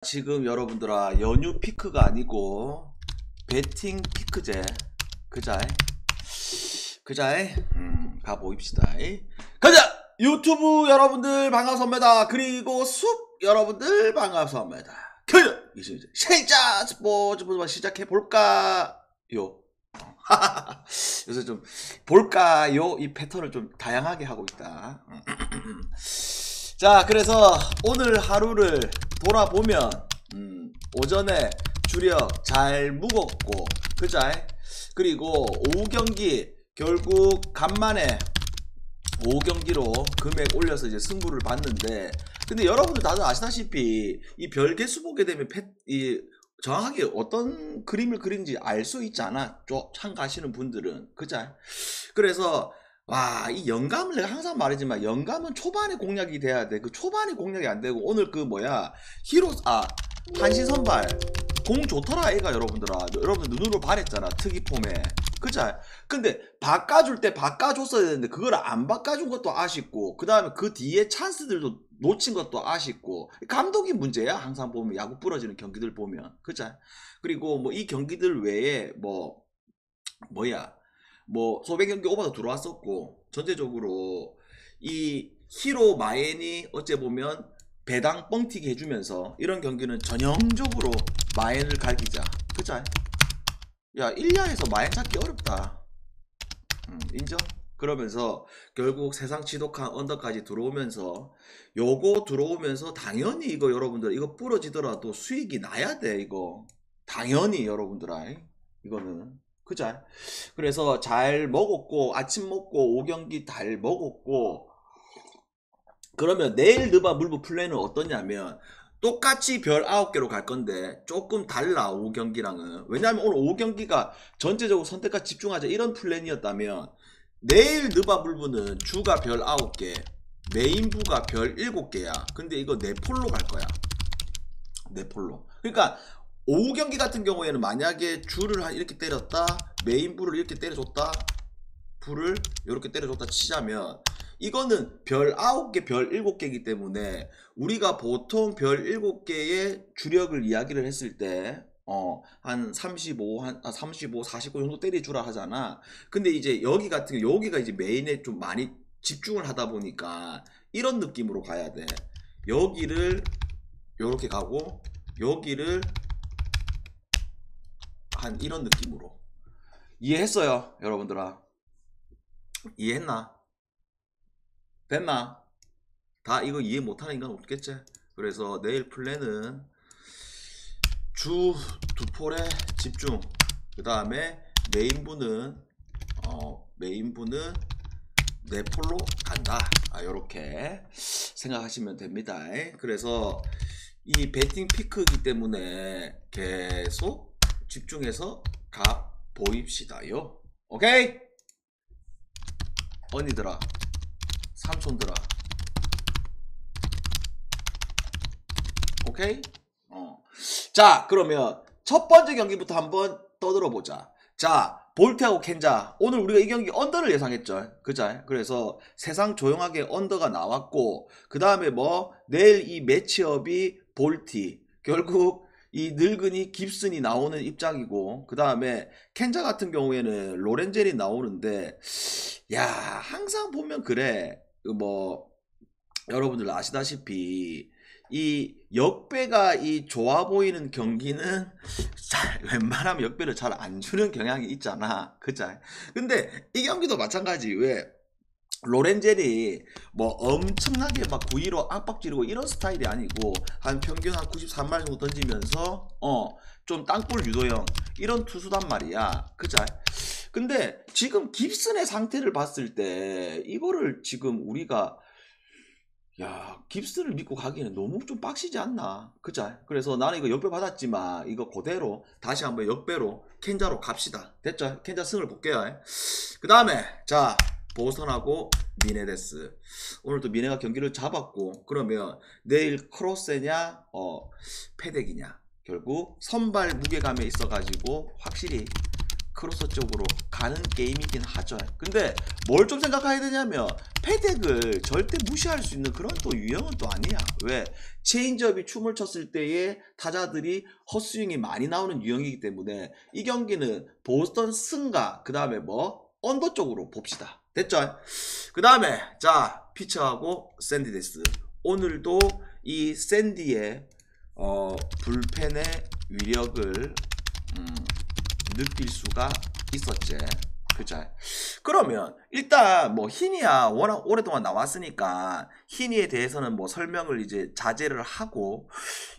지금 여러분들아 연휴 피크가 아니고 배팅 피크제 그자이 가보입시다. 가자! 유튜브 여러분들 반갑습니다. 그리고 숲 여러분들 반갑습니다. 가자! 시작! 스포츠 시작해볼까요? 요새 좀 볼까요? 이 패턴을 좀 다양하게 하고 있다. 자, 그래서 오늘 하루를 돌아보면 오전에 주력 잘 묵었고 그자? 그리고 오후 경기 결국 간만에 오후 경기로 금액 올려서 이제 승부를 봤는데, 근데 여러분들 다들 아시다시피 이 별 개수 보게 되면 정확하게 어떤 그림을 그린지 알 수 있지 않아? 참가하시는 분들은 그자? 그래서 와, 이 영감을 내가 항상 말하지만 영감은 초반에 공략이 돼야 돼. 그 초반에 공략이 안 되고 오늘 그 한신선발 공 좋더라 애가. 여러분들 눈으로 반했잖아 특이 폼에 그자? 근데 바꿔줄 때 바꿔줬어야 되는데 그걸 안 바꿔준 것도 아쉽고, 그 다음에 그 뒤에 찬스들도 놓친 것도 아쉽고, 감독이 문제야 항상 보면 야구 부러지는 경기들 보면 그자? 그리고 뭐 이 경기들 외에 소백 경기 오버도 들어왔었고, 전체적으로 이 히로 마엔이 어째 보면 배당 뻥튀기 해주면서 이런 경기는 전형적으로 마엔을 갈기자 그자? 야, 1야에서 마엔 찾기 어렵다. 인정? 그러면서 결국 세상 지독한 언더까지 들어오면서 요거 들어오면서 당연히 이거 여러분들 이거 부러지더라도 수익이 나야 돼. 이거 당연히 여러분들아 이거는 그자? 그래서 잘 먹었고 아침 먹고 5경기 잘 먹었고, 그러면 내일 느바 물부 플랜은 어떠냐면 똑같이 별 9개로 갈 건데 조금 달라 5경기랑은. 왜냐하면 오늘 5경기가 전체적으로 선택과 집중하자 이런 플랜이었다면 내일 느바 물부는 주가 별 9개 메인부가 별 7개야 근데 이거 네폴로 갈 거야. 네폴로. 그러니까 오후 경기 같은 경우에는 만약에 주를 이렇게 때렸다, 메인부를 이렇게 때려줬다, 부를 이렇게 때려줬다 치자면 이거는 별 9개, 별 7개이기 때문에 우리가 보통 별 7개의 주력을 이야기를 했을 때 한 35, 49 정도 때려주라 하잖아. 근데 이제 여기 같은 경우 여기가 이제 메인에 좀 많이 집중을 하다 보니까 이런 느낌으로 가야 돼. 여기를 요렇게 가고 여기를 한 이런 느낌으로. 이해했어요 여러분들아? 이해했나? 됐나? 다 이거 이해 못하는 인간 없겠지? 그래서 내일 플랜은 주 두 폴에 집중, 그 다음에 메인부는 네 폴로 간다. 요렇게 생각하시면 됩니다. 그래서 이 배팅 피크이기 때문에 계속 집중해서 가 보입시다요. 오케이? 언니들아, 삼촌들아, 오케이? 자, 그러면 첫 번째 경기부터 한번 떠들어보자. 자, 볼트하고 켄자. 오늘 우리가 이 경기 언더를 예상했죠. 그자? 그래서 세상 조용하게 언더가 나왔고, 그 다음에 내일 이 매치업이 볼티. 결국 이 늙은이 깁슨이 나오는 입장이고, 그 다음에 켄자 같은 경우에는 로렌젤이 나오는데, 야, 항상 보면 그래. 여러분들 아시다시피 이 역배가 이 좋아 보이는 경기는 웬만하면 역배를 잘 안 주는 경향이 있잖아. 그자? 근데 이 경기도 마찬가지. 왜? 로렌젤이 엄청나게 9-2로 압박 지르고 이런 스타일이 아니고 한 평균 한 93말 정도 던지면서 좀 땅볼 유도형 이런 투수단 말이야. 그자? 근데 지금 깁슨의 상태를 봤을 때 이거를 지금 우리가 깁슨을 믿고 가기에는 너무 좀 빡시지 않나. 그자? 그래서 나는 이거 역배 받았지만 이거 그대로 다시 한번 역배로 켄자로 갑시다. 됐죠? 켄자 승을 볼게요. 그 다음에 자, 보선하고 미네데스. 오늘도 미네가 경기를 잡았고, 그러면 내일 크로스냐 페덱이냐, 결국 선발 무게감에 있어가지고 확실히 크로스 쪽으로 가는 게임이긴 하죠. 근데 뭘 좀 생각해야 되냐면 패덱을 절대 무시할 수 있는 그런 또 유형은 또 아니야. 왜? 체인지업이 춤을 췄을 때에 타자들이 헛스윙이 많이 나오는 유형이기 때문에 이 경기는 보스턴 승과 그 다음에 뭐 언더 쪽으로 봅시다. 됐죠? 그 다음에 자 피처하고 샌디 데스. 오늘도 이 샌디의 불펜의 위력을 느낄 수가 있었지. 그죠? 그러면 일단 뭐 희니야 워낙 오랫동안 나왔으니까 희니에 대해서는 뭐 설명을 이제 자제를 하고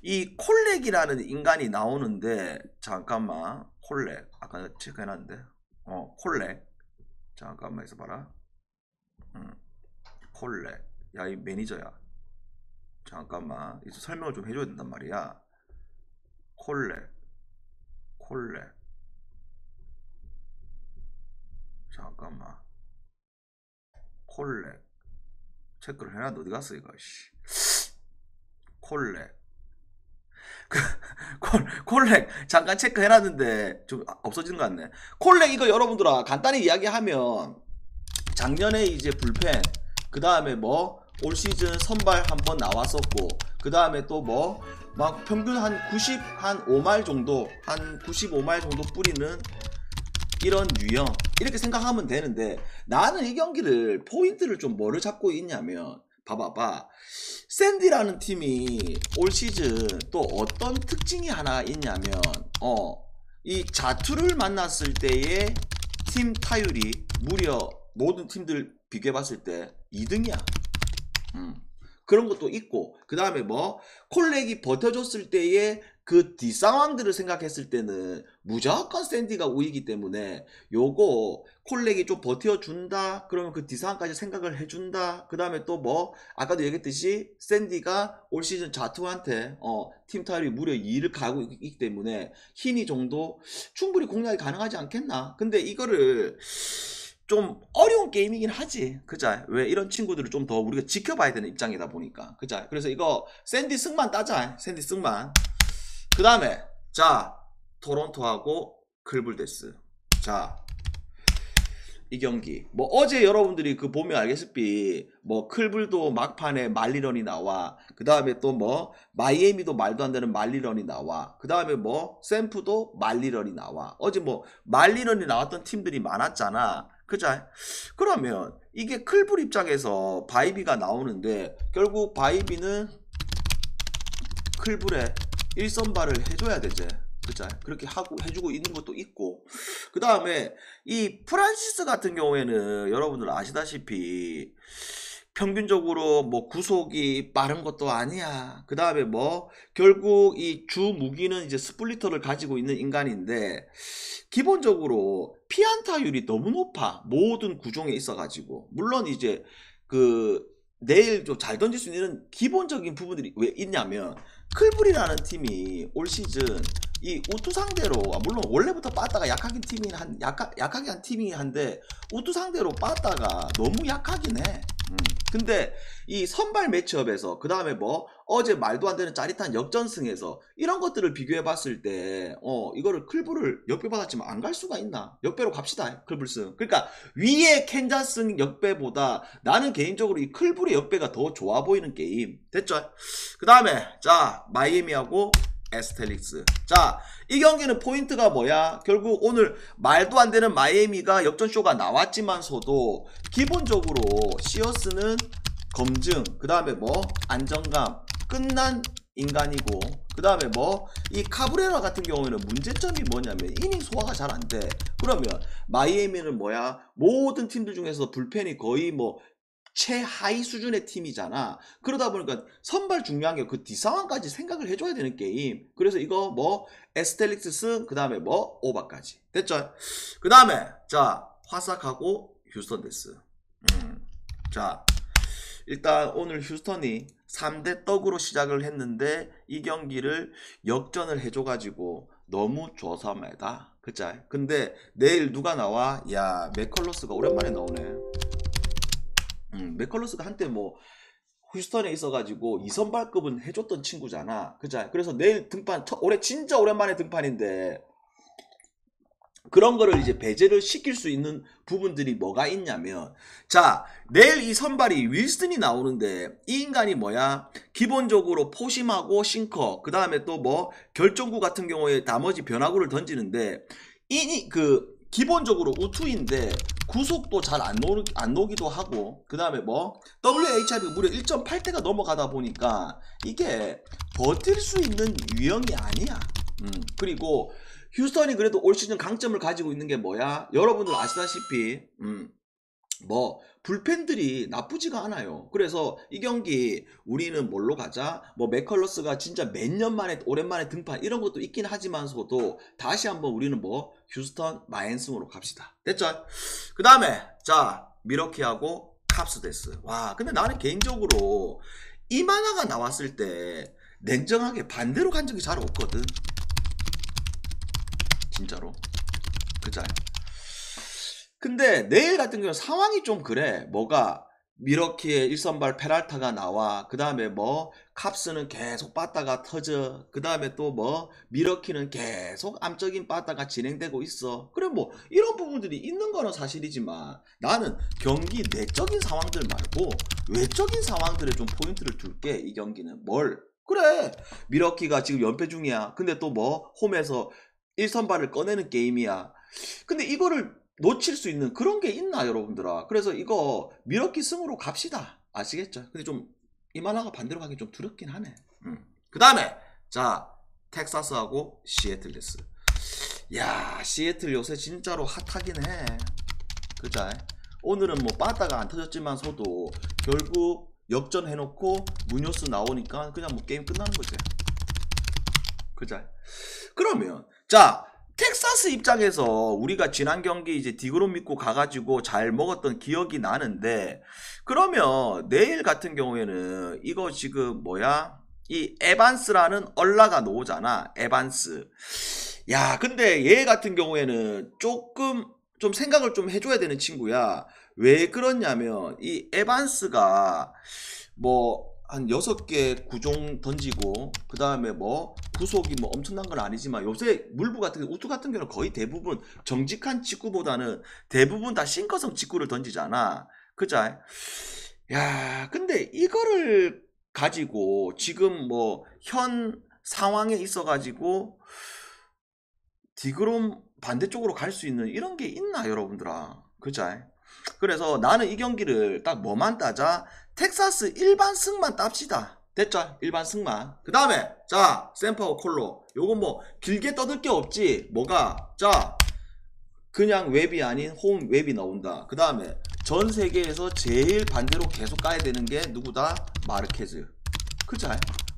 이 콜렉이라는 인간이 나오는데 잠깐만 콜렉 아까 체크해놨는데 콜렉 잠깐만 있어봐라. 콜렉 야 이 매니저야 잠깐만 이제 설명을 좀 해줘야 된단 말이야. 콜렉 잠깐만 콜렉 체크를 해놨는데 어디 갔어 이거 콜렉 콜렉 잠깐 체크해놨는데 좀 없어지는 것 같네. 콜렉 이거 여러분들아 간단히 이야기하면 작년에 이제 불펜 그 다음에 뭐 올 시즌 선발 한번 나왔었고 그 다음에 또 뭐 막 평균 한 95마일 정도 한 95마일 정도 뿌리는 이런 유형 이렇게 생각하면 되는데 나는 이 경기를 포인트를 좀 뭐를 잡고 있냐면 봐봐봐 샌디라는 팀이 올 시즌 또 어떤 특징이 하나 있냐면 이 자투를 만났을 때의 팀 타율이 무려 모든 팀들 비교해봤을 때 2등이야. 그런 것도 있고 그 다음에 뭐 콜렉이 버텨줬을 때의 그 뒷상황들을 생각했을 때는 무조건 샌디가 우위이기 때문에 요거 콜렉이 좀 버텨준다 그러면 그 뒷상황까지 생각을 해준다. 그 다음에 또 뭐 아까도 얘기했듯이 샌디가 올 시즌 자투한테 팀 타율이 무려 2를 가고 있기 때문에 희니 정도 충분히 공략이 가능하지 않겠나. 근데 이거를 좀 어려운 게임이긴 하지. 그자? 왜 이런 친구들을 좀 더 우리가 지켜봐야 되는 입장이다 보니까. 그자? 그래서 이거 샌디 승만 따자. 샌디 승만. 그 다음에 자 토론토하고 클블데스. 자 이 경기 뭐 어제 여러분들이 그 보면 알겠을피 뭐 클블도 막판에 말리런이 나와. 그 다음에 또 뭐 마이애미도 말도 안 되는 말리런이 나와. 그 다음에 뭐 샘프도 말리런이 나와. 어제 뭐 말리런이 나왔던 팀들이 많았잖아. 그자? 그러면 이게 클블 입장에서 바이비가 나오는데 결국 바이비는 클블에 1선발을 해줘야 되지. 그죠? 그렇게 하고 해주고 있는 것도 있고 그 다음에 이 프란시스 같은 경우에는 여러분들 아시다시피 평균적으로 뭐 구속이 빠른 것도 아니야. 그 다음에 뭐 결국 이 주 무기는 이제 스플리터를 가지고 있는 인간인데 기본적으로 피안타율이 너무 높아. 모든 구종에 있어가지고 물론 이제 그 내일 좀 잘 던질 수 있는 기본적인 부분들이 왜 있냐면 클블이라는 팀이 올 시즌 이 우투 상대로 물론 원래부터 빠따가 약하게 한 팀이긴 한데 우투 상대로 빠따가 너무 약하긴 해. 근데 이 선발 매치업에서 그 다음에 뭐 어제 말도 안 되는 짜릿한 역전승에서 이런 것들을 비교해 봤을 때 이거를 클블을 역배 받았지만 안 갈 수가 있나. 역배로 갑시다. 클블승. 그러니까 위에 캔자스승 역배보다 나는 개인적으로 이 클블의 역배가 더 좋아 보이는 게임. 됐죠? 그 다음에 자 마이애미하고 에스텔릭스. 자, 이 경기는 포인트가 뭐야? 결국 오늘 말도 안 되는 마이애미가 역전쇼가 나왔지만서도 기본적으로 시어스는 검증, 그 다음에 뭐 안정감, 끝난 인간이고 그 다음에 뭐 이 카브레라 같은 경우에는 문제점이 뭐냐면 이닝 소화가 잘 안 돼. 그러면 마이애미는 뭐야? 모든 팀들 중에서 불펜이 거의 뭐 최하위 수준의 팀이잖아. 그러다 보니까 선발 중요한 게 그 뒷상황까지 생각을 해줘야 되는 게임. 그래서 이거 뭐 에스텔릭스 승, 그 다음에 뭐 오바까지 됐죠? 그 다음에 자 화삭하고 휴스턴 데스. 자 일단 오늘 휴스턴이 3대 떡으로 시작을 했는데 이 경기를 역전을 해줘가지고 너무 좋아서매다. 그쵸? 근데 내일 누가 나와? 야 맥컬러스가 오랜만에 나오네. 맥컬러스가 한때 뭐 휴스턴에 있어가지고 2선발급은 해줬던 친구잖아. 그죠? 그래서 내일 등판 올해 진짜 오랜만에 등판인데 그런 거를 이제 배제를 시킬 수 있는 부분들이 뭐가 있냐면, 자, 내일 이 선발이 윌슨이 나오는데 이 인간이 뭐야? 기본적으로 포심하고 싱커, 그 다음에 또 뭐 결정구 같은 경우에 나머지 변화구를 던지는데 기본적으로 우투인데 구속도 잘 안 녹기도 하고, 그 다음에 뭐 WHIP가 무려 1.8대가 넘어가다 보니까 이게 버틸 수 있는 유형이 아니야. 그리고 휴스턴이 그래도 올 시즌 강점을 가지고 있는 게 뭐야? 여러분들 아시다시피 뭐 불펜들이 나쁘지가 않아요. 그래서 이 경기 우리는 뭘로 가자? 뭐 맥컬러스가 진짜 몇 년 만에 오랜만에 등판 이런 것도 있긴 하지만서도 다시 한번 우리는 뭐 휴스턴 마앤승으로 갑시다. 됐죠? 그 다음에 자, 미러키하고 캅스데스. 와, 근데 나는 개인적으로 이 만화가 나왔을 때 냉정하게 반대로 간 적이 잘 없거든. 진짜로. 그죠? 근데 내일 같은 경우는 상황이 좀 그래. 뭐가 미러키의 1선발 페랄타가 나와. 그 다음에 뭐 캅스는 계속 빠따가 터져. 그 다음에 또 뭐 미러키는 계속 암적인 빠따가 진행되고 있어. 그래 뭐 이런 부분들이 있는 거는 사실이지만 나는 경기 내적인 상황들 말고 외적인 상황들에 좀 포인트를 둘게. 이 경기는 뭘? 그래 미러키가 지금 연패 중이야. 근데 또 뭐 홈에서 1선발을 꺼내는 게임이야. 근데 이거를 놓칠 수 있는 그런 게 있나 여러분들아. 그래서 이거 미러키 승으로 갑시다. 아시겠죠? 근데 좀 이 만화가 반대로 가기 좀 두렵긴 하네. 그 다음에 자, 텍사스하고 시애틀레스. 야, 시애틀 요새 진짜로 핫하긴 해. 그자? 오늘은 뭐 빠따가 안 터졌지만서도 결국 역전해놓고 무뇨스 나오니까 그냥 뭐 게임 끝나는 거지. 그자? 그러면 자, 텍사스 입장에서 우리가 지난 경기 이제 디그롬 믿고 가가지고 잘 먹었던 기억이 나는데, 그러면 내일 같은 경우에는 이거 지금 뭐야? 이 에반스라는 얼라가 나오잖아. 에반스. 야, 근데 얘 같은 경우에는 조금 좀 생각을 좀 해줘야 되는 친구야. 왜 그러냐면 이 에반스가 뭐 한 6개 구종 던지고, 그 다음에 뭐 구속이 뭐 엄청난 건 아니지만 요새 물부 같은 우투 같은 경우는 거의 대부분 정직한 직구보다는 대부분 다 싱커성 직구를 던지잖아. 그자? 야, 근데 이거를 가지고 지금 뭐 현 상황에 있어 가지고 디그롬 반대쪽으로 갈 수 있는 이런 게 있나 여러분들아. 그자? 그래서 나는 이 경기를 딱 뭐만 따자? 텍사스 일반 승만 땁시다. 됐죠? 일반 승만. 그 다음에 자, 샘퍼 콜로. 요건 뭐 길게 떠들 게 없지. 뭐가? 자, 그냥 웹이 아닌 홈 웹이 나온다. 그 다음에 전 세계에서 제일 반대로 계속 가야 되는 게 누구다? 마르케즈. 그죠?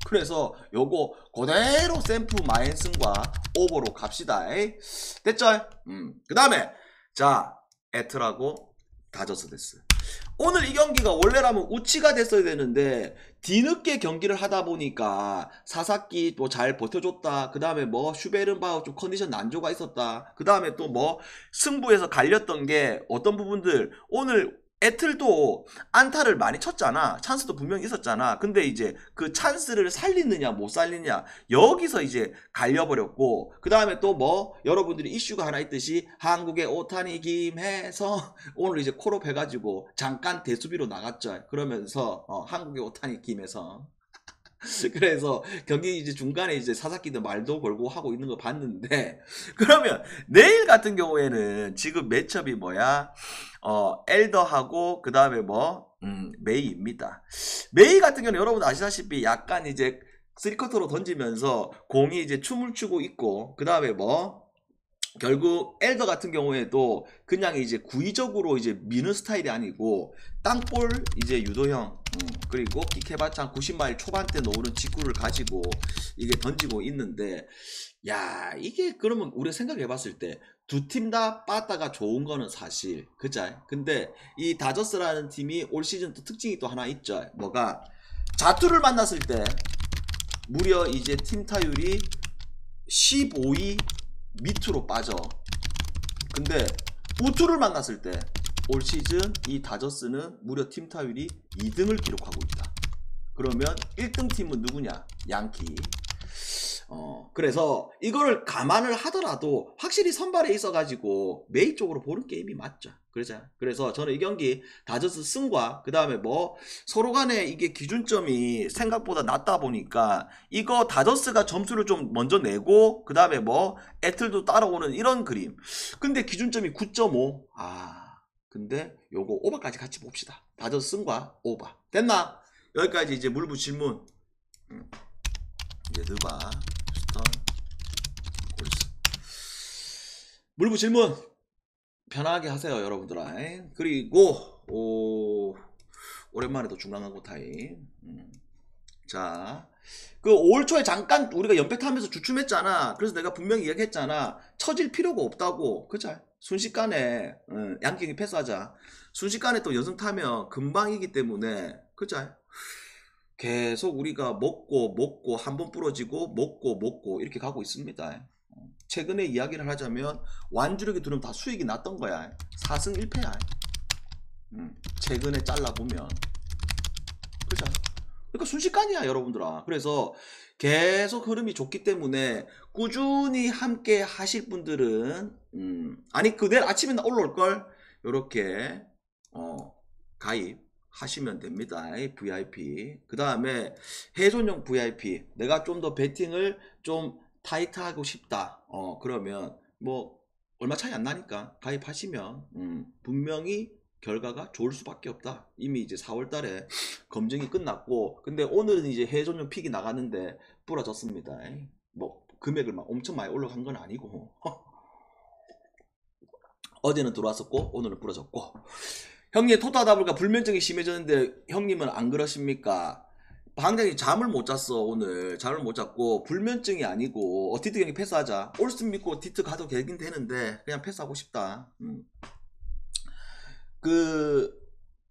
그래서 요거 그대로 샘프 마앤슨과 오버로 갑시다. 됐죠? 그 다음에 자, 애틀하고 다저스 데스. 오늘 이 경기가 원래라면 우치가 됐어야 되는데 뒤늦게 경기를 하다 보니까 사사키 또 잘 버텨줬다. 그 다음에 뭐 슈베른바우 좀 컨디션 난조가 있었다. 그 다음에 또 뭐 승부에서 갈렸던 게 어떤 부분들, 오늘 애틀도 안타를 많이 쳤잖아. 찬스도 분명히 있었잖아. 근데 이제 그 찬스를 살리느냐 못 살리느냐 여기서 이제 갈려버렸고, 그 다음에 또 뭐 여러분들이 이슈가 하나 있듯이 한국의 오타니 김해서 오늘 이제 콜업 해가지고 잠깐 대수비로 나갔죠. 그러면서 한국의 오타니 김해서 그래서 경기 이제 중간에 이제 사사키도 말도 걸고 하고 있는 거 봤는데, 그러면 내일 같은 경우에는 지금 매첩이 뭐야? 엘더하고 그 다음에 뭐 메이입니다. 메이 같은 경우는 여러분 아시다시피 약간 이제 3쿼터로 던지면서 공이 이제 춤을 추고 있고, 그 다음에 뭐 결국 엘더 같은 경우에도 그냥 이제 구의적으로 이제 미는 스타일이 아니고 땅볼 이제 유도형, 그리고 킥해봤자 90마일 초반대 놓는 직구를 가지고 이게 던지고 있는데, 야, 이게 그러면 우리가 생각해봤을 때 두 팀 다 빠따가 좋은 거는 사실. 그죠? 근데 이 다저스라는 팀이 올 시즌 또 특징이 또 하나 있죠. 뭐가? 자투를 만났을 때 무려 이제 팀 타율이 15위 밑으로 빠져. 근데 우투를 만났을 때 올 시즌 이 다저스는 무려 팀 타율이 2등을 기록하고 있다. 그러면 1등 팀은 누구냐? 양키. 그래서 이거를 감안을 하더라도 확실히 선발에 있어가지고 메이 쪽으로 보는 게임이 맞죠. 그래서 저는 이 경기 다저스 승과 그 다음에 뭐 서로 간에 이게 기준점이 생각보다 낮다 보니까 이거 다저스가 점수를 좀 먼저 내고 그 다음에 뭐 애틀도 따라오는 이런 그림. 근데 기준점이 9.5. 근데 요거 오버까지 같이 봅시다. 다저스 승과 오버. 됐나? 여기까지 이제 물부 질문. 이제 느바 스턴 골스 물부 질문 편하게 하세요 여러분들아. 그리고 오랜만에 또 중간광고 타임. 자, 그 5월 초에 잠깐 우리가 연패 타면서 주춤했잖아. 그래서 내가 분명히 이야기했잖아. 처질 필요가 없다고. 그죠? 순식간에 양킹이 패스하자. 순식간에 또 연승 타면 금방이기 때문에 그죠? 계속 우리가 먹고 한 번 부러지고 먹고 이렇게 가고 있습니다. 최근에 이야기를 하자면 완주력이 들으면 다 수익이 났던 거야. 4승 1패야. 최근에 잘라보면 그렇죠? 그러니까 순식간이야 여러분들아. 그래서 계속 흐름이 좋기 때문에 꾸준히 함께 하실 분들은 아니 그 내일 아침에 올라올걸 요렇게 가입 하시면 됩니다. VIP. 그 다음에 해손용 VIP. 내가 좀 더 배팅을 좀 타이트하고 싶다. 그러면 뭐 얼마 차이 안 나니까 가입하시면 분명히 결과가 좋을 수밖에 없다. 이미 이제 4월 달에 검증이 끝났고 근데 오늘은 이제 해손용 픽이 나갔는데 부러졌습니다. 뭐 금액을 막 엄청 많이 올라간 건 아니고 어제는 들어왔었고 오늘은 부러졌고. 형님 토타다 보니까 불면증이 심해졌는데 형님은 안 그러십니까? 방장이 잠을 못 잤어. 오늘 잠을 못 잤고 불면증이 아니고 디트 경기 패스하자. 올스 믿고 디트 가도 되긴 되는데 그냥 패스하고 싶다. 그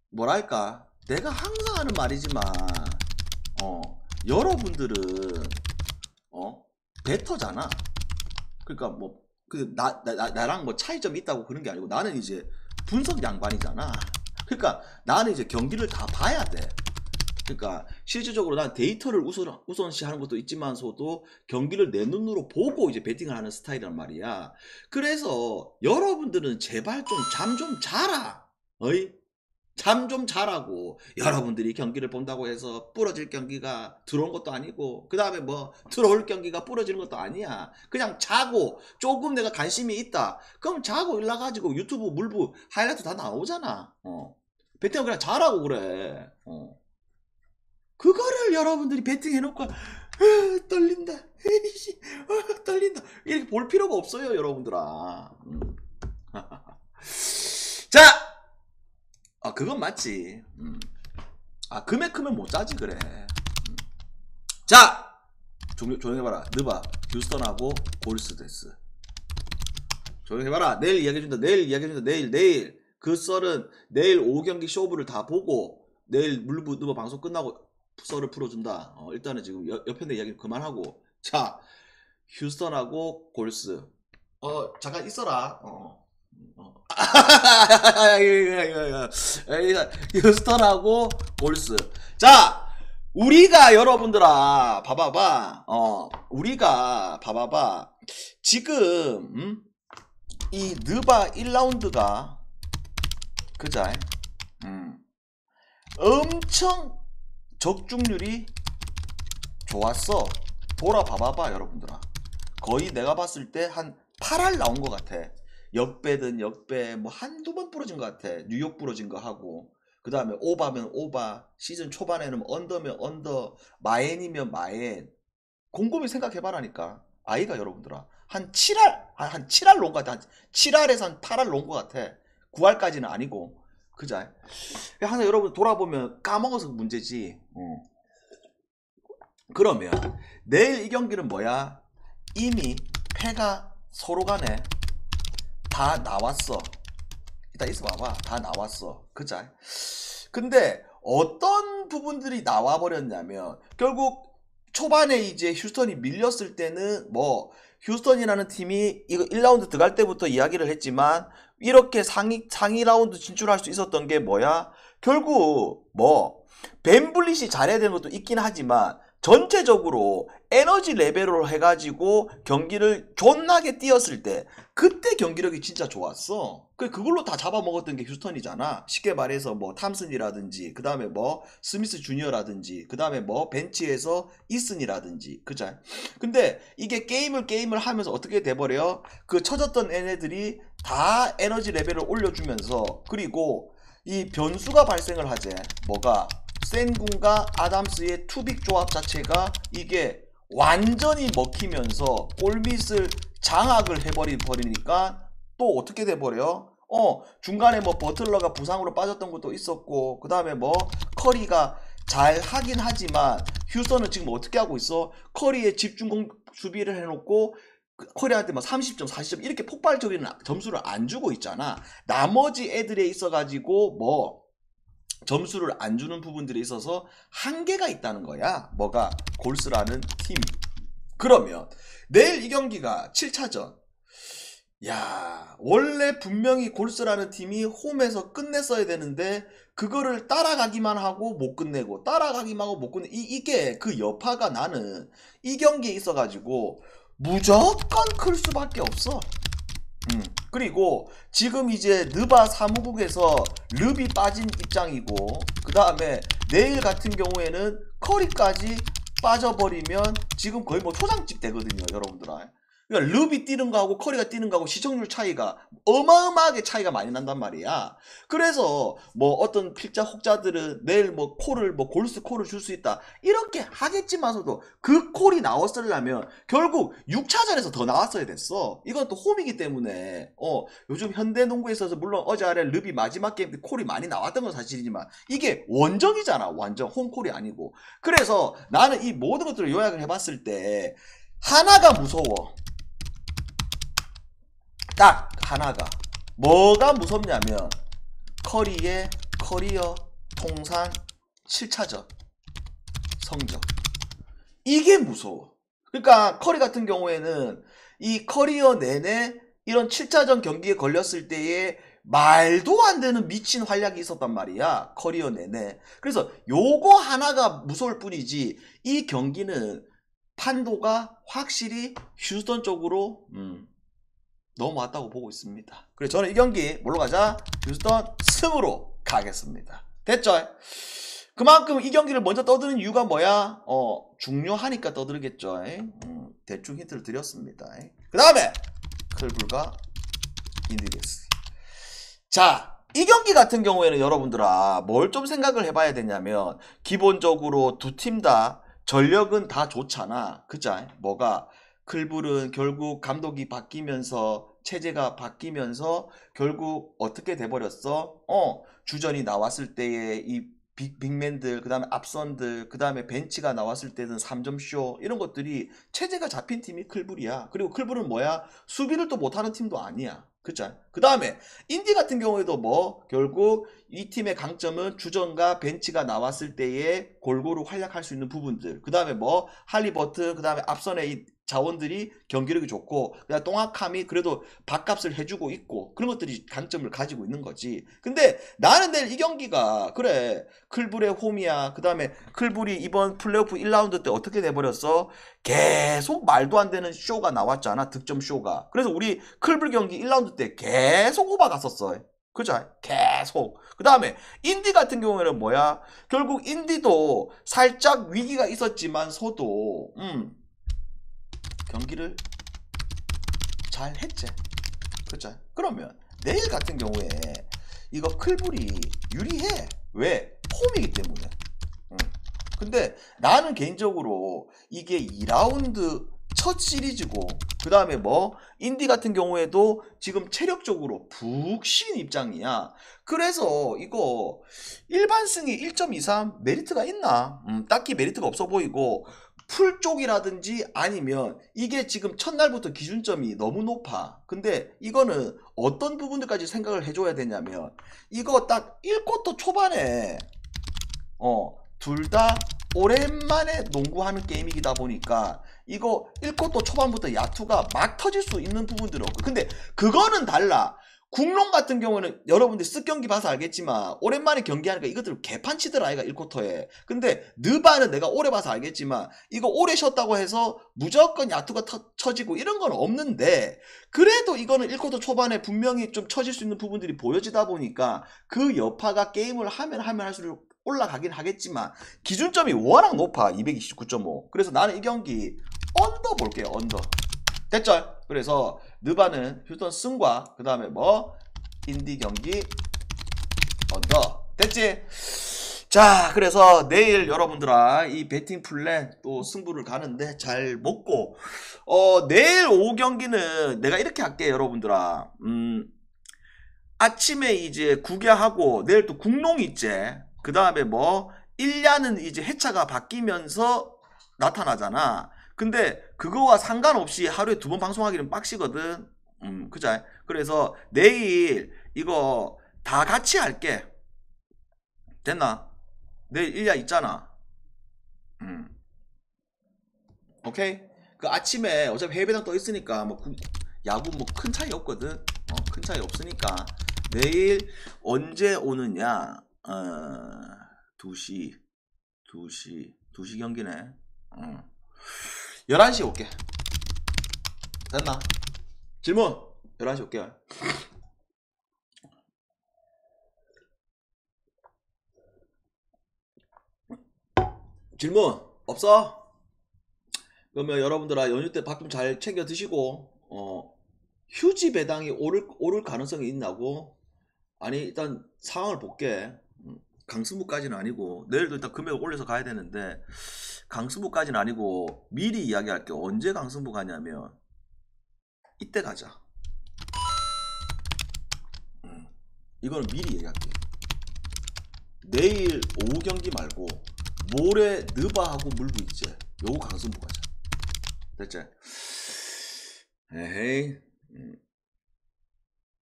뭐랄까 내가 항상 하는 말이지만 여러분들은 베터잖아. 그러니까 뭐 나랑 뭐 차이점이 있다고 그런 게 아니고 나는 이제 분석 양반이잖아. 그러니까 나는 이제 경기를 다 봐야 돼. 그러니까 실질적으로 난 데이터를 우선시하는 것도 있지만서도 경기를 내 눈으로 보고 이제 배팅을 하는 스타일이란 말이야. 그래서 여러분들은 제발 좀 잠 좀 자라. 잠 좀 자라고. 여러분들이 경기를 본다고 해서 부러질 경기가 들어온 것도 아니고 그 다음에 뭐 들어올 경기가 부러지는 것도 아니야. 그냥 자고 조금 내가 관심이 있다 그럼 자고 일나가지고 유튜브 물부 하이라이트 다 나오잖아. 배팅을 그냥 자라고 그래. 그거를 여러분들이 배팅해놓고 떨린다 떨린다 이렇게 볼 필요가 없어요 여러분들아. 자, 그건 맞지. 금액 크면 못 자지 그래. 자, 조용해봐라. 느바 휴스턴하고 골스데스. 조용해봐라. 내일 이야기해준다. 내일 그 썰은 내일 오후 경기 쇼부를 다 보고 내일 물부 느바 방송 끝나고 썰을 풀어준다. 일단은 지금 옆편에 이야기 그만하고. 자, 휴스턴하고 골스. 잠깐 있어라. 휴스턴하고 골스. 자, 우리가 여러분들아 봐봐봐. 우리가 봐봐봐. 지금 이 느바 1라운드가 그자 엄청 적중률이 좋았어. 돌아봐봐봐 여러분들아. 거의 내가 봤을 때 한 8할 나온 것 같아. 역배든 역배 뭐 한두 번 부러진 것 같아. 뉴욕 부러진 거 하고 그 다음에 오바면 오바, 시즌 초반에는 언더면 언더, 마엔이면 마엔. 곰곰이 생각해봐라니까. 아이가 여러분들아 한 7할 놓은 것 같아. 한 7할에서 한 8할 놓은 것 같아. 9할까지는 아니고 그자. 항상 여러분 돌아보면 까먹어서 문제지. 그러면 내일 이 경기는 뭐야? 이미 패가 서로 간에 다 나왔어. 일단 있어봐봐. 다 나왔어. 그자. 근데 어떤 부분들이 나와버렸냐면 결국 초반에 이제 휴스턴이 밀렸을 때는 뭐 휴스턴이라는 팀이 이거 1라운드 들어갈 때부터 이야기를 했지만 이렇게 상위 라운드 진출할 수 있었던 게 뭐야? 결국 뭐 벤블릿이 잘해야 되는 것도 있긴 하지만 전체적으로 에너지 레벨로 해가지고 경기를 존나게 뛰었을 때 그때 경기력이 진짜 좋았어. 그걸로 다 잡아먹었던 게 휴스턴이잖아. 쉽게 말해서 뭐 탐슨이라든지 그 다음에 뭐 스미스 주니어라든지 그 다음에 뭐 벤치에서 이슨이라든지 그죠. 근데 이게 게임을 하면서 어떻게 돼버려? 그 쳐졌던 애네들이 다 에너지 레벨을 올려주면서 그리고 이 변수가 발생을 하지. 뭐가? 센군과 아담스의 투빅 조합 자체가 이게 완전히 먹히면서 골밑을 장악을 해버리니까 또 어떻게 돼버려? 중간에 뭐 버틀러가 부상으로 빠졌던 것도 있었고 그 다음에 뭐 커리가 잘 하긴 하지만 휴스턴은 지금 어떻게 하고 있어? 커리의 집중 수비를 해놓고 커리한테 막 30점 40점 이렇게 폭발적인 점수를 안 주고 있잖아. 나머지 애들에 있어가지고 뭐 점수를 안 주는 부분들이 있어서 한계가 있다는 거야. 뭐가? 골스라는 팀이. 그러면 내일 이 경기가 7차전. 야, 원래 분명히 골스라는 팀이 홈에서 끝냈어야 되는데 그거를 따라가기만 하고 못 끝내고 따라가기만 하고 못 끝내. 이게 그 여파가 나는 이 경기에 있어가지고 무조건 클 수밖에 없어. 그리고 지금 이제 느바 사무국에서 르비 빠진 입장이고 그 다음에 내일 같은 경우에는 커리까지 빠져버리면 지금 거의 뭐 초상집 되거든요, 여러분들아. 그러니까 르비 뛰는 거하고 커리가 뛰는 거하고 시청률 차이가 어마어마하게 차이가 많이 난단 말이야. 그래서 뭐 어떤 필자 혹자들은 내일 뭐 콜을 뭐 골스 콜을 줄 수 있다 이렇게 하겠지만서도 그 콜이 나왔으려면 결국 6차전에서 더 나왔어야 됐어. 이건 또 홈이기 때문에 요즘 현대농구에 있어서 물론 어제 아래 르비 마지막 게임 때 콜이 많이 나왔던 건 사실이지만 이게 원정이잖아. 완전 홈콜이 아니고. 그래서 나는 이 모든 것들을 요약을 해봤을 때 하나가 무서워. 딱 하나가. 뭐가 무섭냐면 커리의 커리어 통산 7차전 성적. 이게 무서워. 그러니까 커리 같은 경우에는 이 커리어 내내 이런 7차전 경기에 걸렸을 때에 말도 안 되는 미친 활약이 있었단 말이야. 커리어 내내. 그래서 요거 하나가 무서울 뿐이지 이 경기는 판도가 확실히 휴스턴 쪽으로 넘어왔다고 보고 있습니다. 그래서 저는 이 경기 뭘로 가자? 휴스턴 승으로 가겠습니다. 됐죠? 그만큼 이 경기를 먼저 떠드는 이유가 뭐야? 중요하니까 떠들겠죠. 대충 힌트를 드렸습니다. 그 다음에 클불과 인디게스. 자, 이 경기 같은 경우에는 여러분들아 뭘 좀 생각을 해봐야 되냐면 기본적으로 두 팀 다 전력은 다 좋잖아. 그죠? 뭐가? 클불은 결국 감독이 바뀌면서 체제가 바뀌면서 결국 어떻게 돼버렸어? 주전이 나왔을 때의 이 빅맨들, 그 다음에 앞선들, 그 다음에 벤치가 나왔을 때는 3점쇼 이런 것들이 체제가 잡힌 팀이 클불이야. 그리고 클불은 뭐야? 수비를 또 못하는 팀도 아니야. 그쵸? 그 다음에 인디 같은 경우에도 뭐 결국 이 팀의 강점은 주전과 벤치가 나왔을 때에 골고루 활약할 수 있는 부분들. 그 다음에 뭐 할리버튼, 그 다음에 앞선의 이 자원들이 경기력이 좋고 그다음 똥악함이 그래도 밥값을 해주고 있고 그런 것들이 강점을 가지고 있는 거지. 근데 나는 내일 이 경기가 그래 클불의 홈이야. 그 다음에 클불이 이번 플레이오프 1라운드 때 어떻게 돼버렸어? 계속 말도 안 되는 쇼가 나왔잖아. 득점 쇼가. 그래서 우리 클불 경기 1라운드 때 계속 오바 갔었어. 그죠? 계속. 그 다음에 인디 같은 경우에는 뭐야? 결국 인디도 살짝 위기가 있었지만서도 경기를 잘 했지. 그쵸? 그러면 내일 같은 경우에 이거 클불이 유리해. 왜? 홈이기 때문에. 근데 나는 개인적으로 이게 2라운드 첫 시리즈고 그 다음에 뭐 인디 같은 경우에도 지금 체력적으로 푹신 입장이야. 그래서 이거 일반 승이 1.23 메리트가 있나? 딱히 메리트가 없어 보이고 풀 쪽이라든지 아니면 이게 지금 첫날부터 기준점이 너무 높아. 근데 이거는 어떤 부분들까지 생각을 해줘야 되냐면 이거 딱 1쿼터 초반에 둘 다 오랜만에 농구하는 게임이다 보니까 이거 1쿼터 초반부터 야투가 막 터질 수 있는 부분들은 없고 근데 그거는 달라. 국롱 같은 경우는 여러분들 쓱 경기 봐서 알겠지만 오랜만에 경기하니까 이것들 개판치더라 아이가 1쿼터에. 근데 느바는 내가 오래 봐서 알겠지만 이거 오래 쉬었다고 해서 무조건 야투가 쳐지고 이런 건 없는데, 그래도 이거는 1쿼터 초반에 분명히 좀 쳐질 수 있는 부분들이 보여지다 보니까 그 여파가 게임을 하면 할수록 올라가긴 하겠지만 기준점이 워낙 높아. 229.5. 그래서 나는 이 경기 언더 볼게요. 언더. 됐죠? 그래서 느바는 휴스턴 승과 그 다음에 뭐 인디 경기 언더. 됐지? 자, 그래서 내일 여러분들아 이 배팅 플랜 또 승부를 가는데 잘 먹고, 내일 오후 경기는 내가 이렇게 할게 여러분들아. 아침에 이제 구개하고 내일 또 국농이 있지. 그 다음에 뭐 1야는 이제 해차가 바뀌면서 나타나잖아. 근데 그거와 상관없이 하루에 2번 방송하기는 빡시거든. 그자. 그래서 내일 이거 다 같이 할게. 됐나? 내일 1야 있잖아. 오케이? 그 아침에 어차피 해외배당 떠 있으니까 뭐 야구 뭐 큰 차이 없거든. 큰 차이 없으니까 내일 언제 오느냐? 2시 경기네. 11시에 올게. 됐나? 질문. 11시 올게. 질문 없어? 그러면 여러분들아 연휴 때 밥 좀 잘 챙겨 드시고, 휴지 배당이 오를 가능성이 있나고? 아니 일단 상황을 볼게. 강승부까지는 아니고 내일도 일단 금액을 올려서 가야 되는데 강승부까지는 아니고 미리 이야기할게. 언제 강승부 가냐면 이때 가자. 이거는 미리 얘기할게. 내일 오후 경기 말고 모레 느바하고 물부 있지. 요거 강승부 가자. 됐지? 에헤이.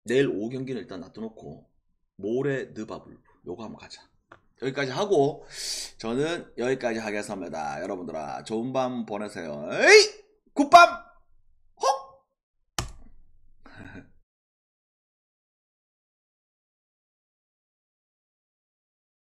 내일 오후 경기는 일단 놔둬놓고 모레 느바 물부 요거 한번 가자. 여기까지 하고 저는 여기까지 하겠습니다. 여러분들아 좋은 밤 보내세요. 에이! 굿밤!